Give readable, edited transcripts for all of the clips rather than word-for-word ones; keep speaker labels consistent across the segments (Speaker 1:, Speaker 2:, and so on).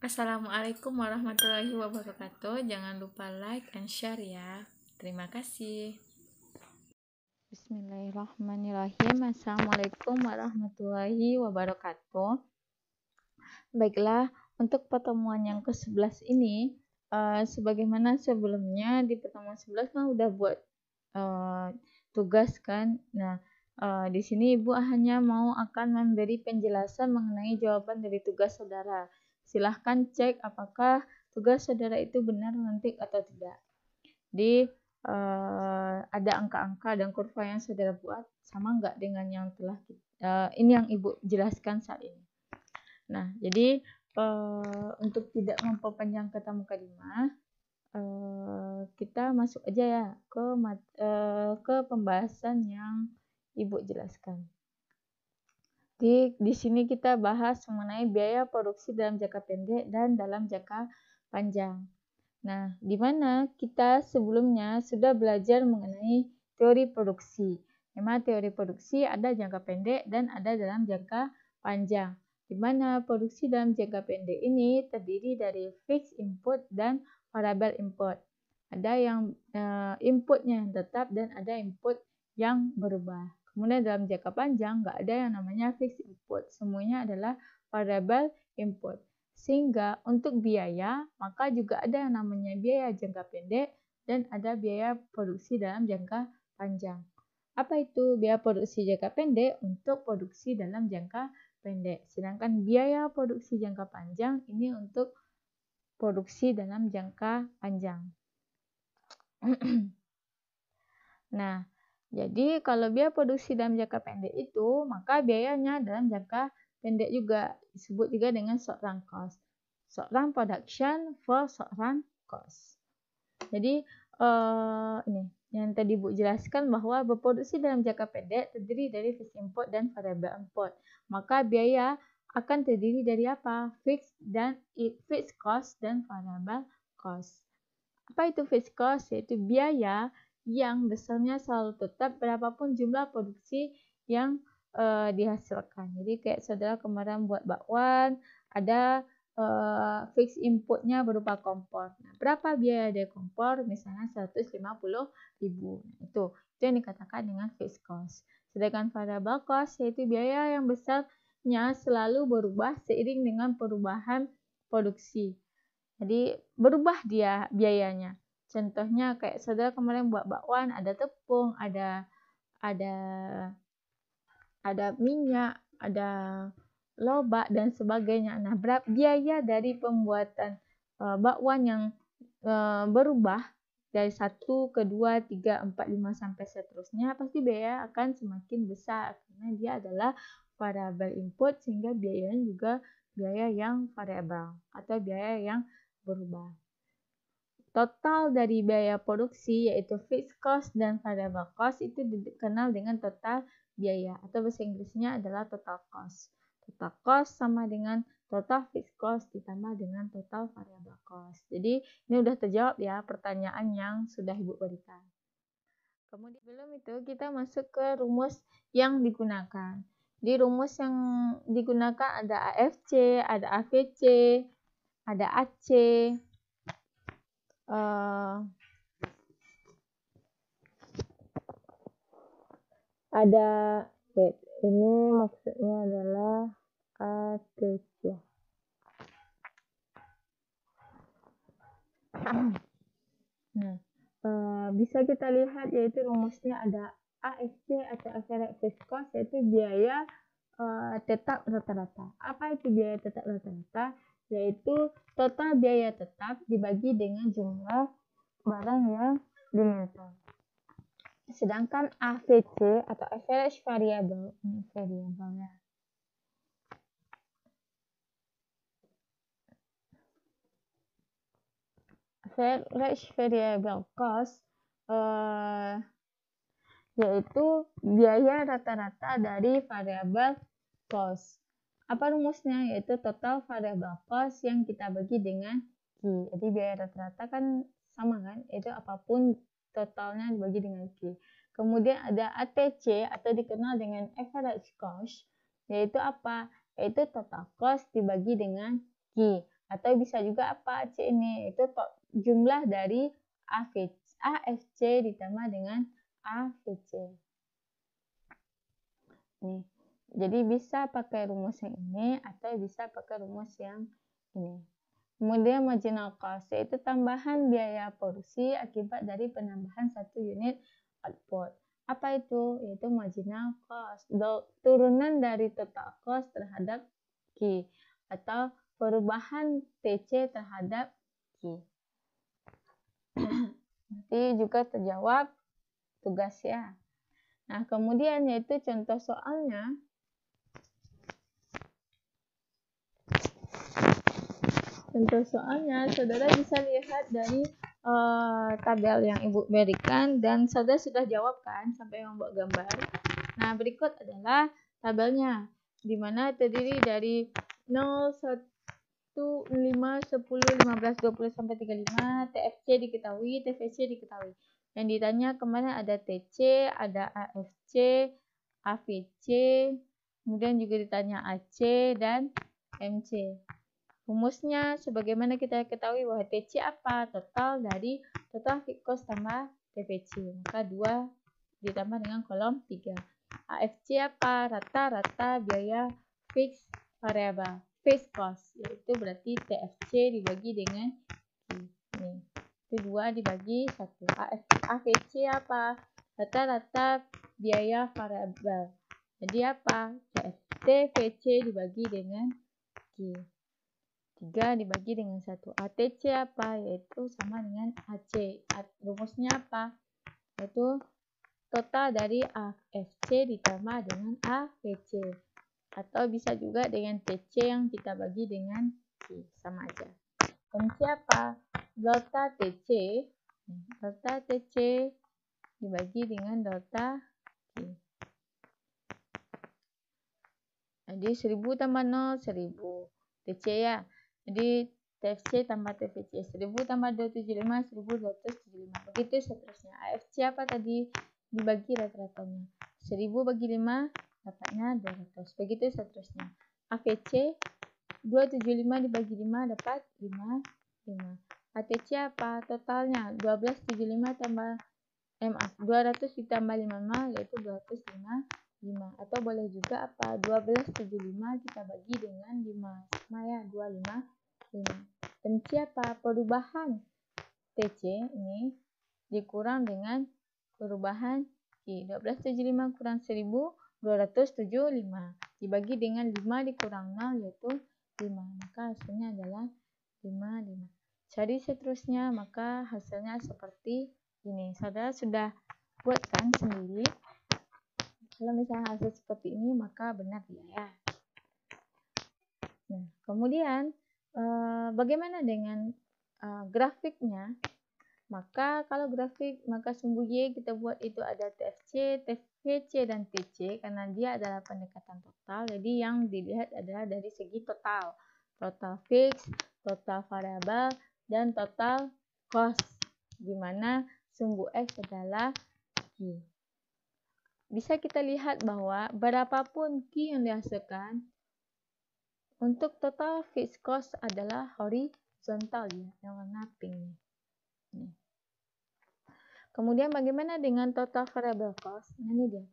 Speaker 1: Assalamualaikum warahmatullahi wabarakatuh. Jangan lupa like and share ya. Terima kasih. Bismillahirrahmanirrahim. Assalamualaikum warahmatullahi wabarakatuh. Baiklah, untuk pertemuan yang ke-11 ini, sebagaimana sebelumnya di pertemuan 11 kan udah buat tugas kan. Nah, di sini Ibu hanya akan memberi penjelasan mengenai jawaban dari tugas saudara. Silahkan cek apakah tugas saudara itu benar nanti atau tidak. Jadi ada angka-angka dan kurva yang saudara buat sama nggak dengan yang telah ini yang Ibu jelaskan saat ini. Nah, jadi untuk tidak memperpanjang kata mukadimah, kita masuk aja ya ke pembahasan yang Ibu jelaskan. Di sini kita bahas mengenai biaya produksi dalam jangka pendek dan dalam jangka panjang. Nah, di mana kita sebelumnya sudah belajar mengenai teori produksi. Memang teori produksi ada jangka pendek dan ada dalam jangka panjang. Di mana produksi dalam jangka pendek ini terdiri dari fixed input dan variable input. Ada yang inputnya yang tetap dan ada input yang berubah. Kemudian dalam jangka panjang nggak ada yang namanya fixed input, semuanya adalah variable input. Sehingga untuk biaya, maka juga ada yang namanya biaya jangka pendek dan ada biaya produksi dalam jangka panjang. Apa itu biaya produksi jangka pendek? Untuk produksi dalam jangka pendek. Sedangkan biaya produksi jangka panjang ini untuk produksi dalam jangka panjang. Nah, jadi kalau biaya produksi dalam jangka pendek itu, maka biayanya dalam jangka pendek juga disebut juga dengan short run cost. Short run production for short run cost. Jadi ini yang tadi Bu jelaskan bahwa berproduksi dalam jangka pendek terdiri dari fixed input dan variable input. Maka biaya akan terdiri dari apa? Fixed cost dan variable cost. Apa itu fixed cost? Yaitu biaya yang besarnya selalu tetap berapapun jumlah produksi yang dihasilkan. Jadi kayak saudara kemarin buat bakwan, ada fixed inputnya berupa kompor. Nah, berapa biaya dari kompor? Misalnya 150.000. Nah, itu yang dikatakan dengan fixed cost. Sedangkan variable cost yaitu biaya yang besarnya selalu berubah seiring dengan perubahan produksi. Jadi berubah dia biayanya. Contohnya kayak saudara kemarin buat bakwan, ada tepung, ada minyak, ada lobak dan sebagainya. Nah, biaya dari pembuatan bakwan yang berubah dari 1 ke 2, 3, 4, 5 sampai seterusnya, pasti biaya akan semakin besar karena dia adalah variable input sehingga biayanya juga biaya yang variabel atau biaya yang berubah. Total dari biaya produksi yaitu fixed cost dan variable cost itu dikenal dengan total biaya atau bahasa Inggrisnya adalah total cost. Total cost sama dengan total fixed cost ditambah dengan total variable cost. Jadi ini udah terjawab ya pertanyaan yang sudah Ibu berikan. Kemudian sebelum itu kita masuk ke rumus yang digunakan. Di rumus yang digunakan ada AFC, ada AVC, ada AC, ada ini maksudnya adalah ATC. Nah, bisa kita lihat yaitu rumusnya ada AFC atau average fixed cost yaitu biaya tetap rata-rata. Apa itu biaya tetap rata-rata? Yaitu total biaya tetap dibagi dengan jumlah barang yang diminta. Sedangkan AVC atau average variable variabelnya. Average variable cost yaitu biaya rata-rata dari variable cost. Apa rumusnya? Yaitu total variable cost yang kita bagi dengan Q. Jadi biaya rata-rata kan sama kan? Itu apapun totalnya dibagi dengan Q. Kemudian ada ATC atau dikenal dengan average cost. Yaitu apa? Yaitu total cost dibagi dengan Q. Atau bisa juga apa AC ini? Itu jumlah dari AFC ditambah dengan AVC. Nih. Jadi bisa pakai rumus yang ini atau bisa pakai rumus yang ini. Kemudian marginal cost yaitu tambahan biaya produksi akibat dari penambahan 1 unit output. Apa itu? Yaitu marginal cost. Turunan dari total cost terhadap Q atau perubahan TC terhadap Q. Nanti juga terjawab tugas ya. Nah, kemudian yaitu contoh soalnya. Contoh soalnya, saudara bisa lihat dari tabel yang Ibu berikan dan saudara sudah jawab kan sampai membuat gambar. Nah, berikut adalah tabelnya di mana terdiri dari 0, 1, 5, 10, 15, 20 sampai 35, TFC diketahui, TVC diketahui. Yang ditanya kemarin ada TC, ada AFC, AVC, kemudian juga ditanya AC dan MC. Rumusnya sebagaimana kita ketahui bahwa TC apa? Total dari total fixed cost tambah TVC. Maka 2 ditambah dengan kolom 3. AFC apa? Rata-rata biaya fixed variable. Fixed cost. Yaitu berarti TFC dibagi dengan ini. Itu 2 dibagi 1. AVC apa? Rata-rata biaya variabel. Jadi apa? TVC dibagi dengan Q. 3 dibagi dengan 1. ATC apa? Yaitu sama dengan AC. Rumusnya apa? Yaitu total dari AFC ditambah dengan AVC. Atau bisa juga dengan TC yang kita bagi dengan Q. Sama aja. MC apa? Delta TC. Delta TC dibagi dengan delta Q. Jadi 1000 tambah 0, 1000. TC ya. Jadi TFC tambah TVC 1000 tambah 275 1275. Begitu seterusnya. AFC apa tadi? Dibagi rata-ratanya. 1000 bagi 5 dapatnya 200. Begitu seterusnya. AVC 275 dibagi 5 dapat 55. ATC apa? Totalnya 1275 tambah 200 ditambah 55 yaitu 255. Atau boleh juga apa? 1275 kita bagi dengan 5. Sama ya, 255. MC apa? Perubahan TC ini dikurang dengan perubahan Q. 1275 kurang 1000, 275. Dibagi dengan 5 dikurang 0 yaitu 5. Maka hasilnya adalah 55. Cari seterusnya, maka hasilnya seperti ini. Saudara sudah buatkan sendiri. Kalau misalnya hasil seperti ini, maka benar ya. Nah, kemudian bagaimana dengan grafiknya? Maka kalau grafik, maka sumbu Y kita buat itu ada TFC, TVC, dan TC karena dia adalah pendekatan total. Jadi yang dilihat adalah dari segi total. Total fix, total variabel, dan total cost. Di mana sumbu X adalah Q. Bisa kita lihat bahwa berapapun Q yang dihasilkan, untuk total fixed cost adalah horizontal ya, yang warna pink. Nih. Kemudian bagaimana dengan total variable cost? Nah, ini dia.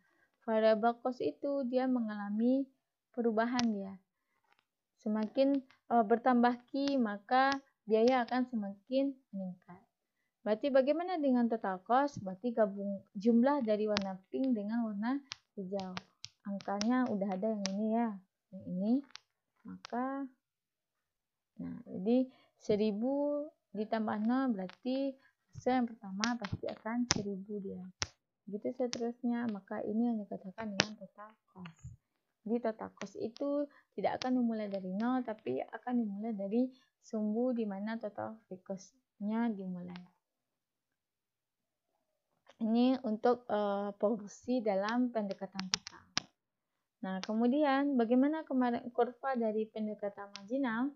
Speaker 1: Variable cost itu dia mengalami perubahan ya. Semakin bertambah Q, maka biaya akan semakin meningkat. Berarti bagaimana dengan total cost? Berarti gabung jumlah dari warna pink dengan warna hijau. Angkanya udah ada yang ini ya. Yang ini. Maka, nah jadi 1000 ditambah 0 berarti hasil yang pertama pasti akan 1000 dia. Begitu seterusnya, maka ini yang dikatakan dengan total cost. Jadi total cost itu tidak akan dimulai dari 0, tapi akan dimulai dari sumbu di mana total fixed cost-nya dimulai. Ini untuk produksi dalam pendekatan total. Nah, kemudian bagaimana kemarin kurva dari pendekatan marginal?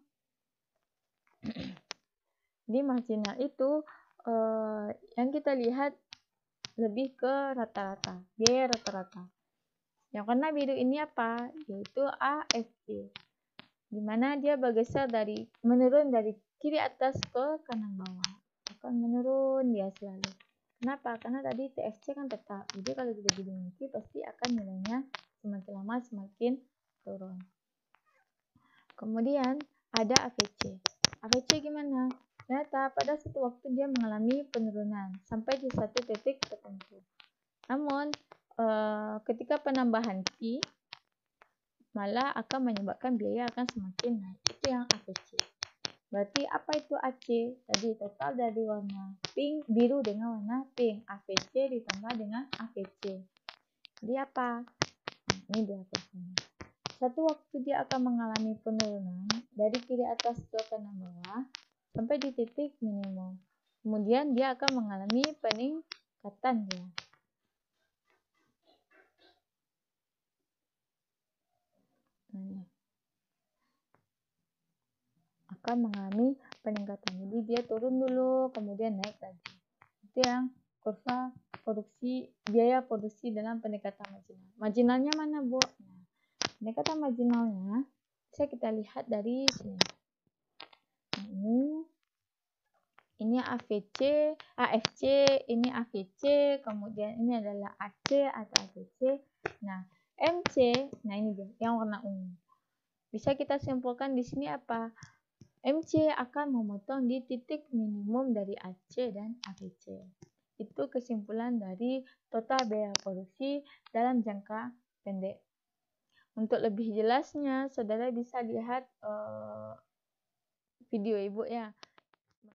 Speaker 1: Di marginal itu yang kita lihat lebih ke rata-rata, biaya rata-rata. Yang warna biru ini apa? Yaitu AFC. di mana dia bergeser menurun dari kiri atas ke kanan bawah. Akan menurun dia selalu. Kenapa? Karena tadi TFC kan tetap. Jadi kalau kita dimiliki pasti akan nilainya semakin lama semakin turun. Kemudian ada AVC. AVC gimana? Ternyata pada suatu waktu dia mengalami penurunan sampai di satu titik tertentu. Namun ketika penambahan Q malah akan menyebabkan biaya akan semakin naik. Itu yang AVC. Berarti apa itu AC? Tadi total dari warna pink, biru dengan warna pink. AVC ditambah dengan AVC. Jadi apa? Nah, ini dia AVC-nya. Satu waktu dia akan mengalami penurunan dari kiri atas ke kanan bawah sampai di titik minimum. Kemudian dia akan mengalami peningkatan dia. Akan mengalami peningkatan. Jadi dia turun dulu, kemudian naik lagi. Itu yang kurva biaya produksi dalam pendekatan marginal. Marginalnya mana, Bu? Nah, pendekatan marginalnya bisa kita lihat dari sini. Nah, ini AVC, AFC, ini AVC, kemudian ini adalah AC atau AVC. Nah, MC, nah ini dia yang warna ungu. Bisa kita simpulkan di sini apa? MC akan memotong di titik minimum dari AC dan AVC. Itu kesimpulan dari total biaya produksi dalam jangka pendek. Untuk lebih jelasnya, saudara bisa lihat video ibu ya.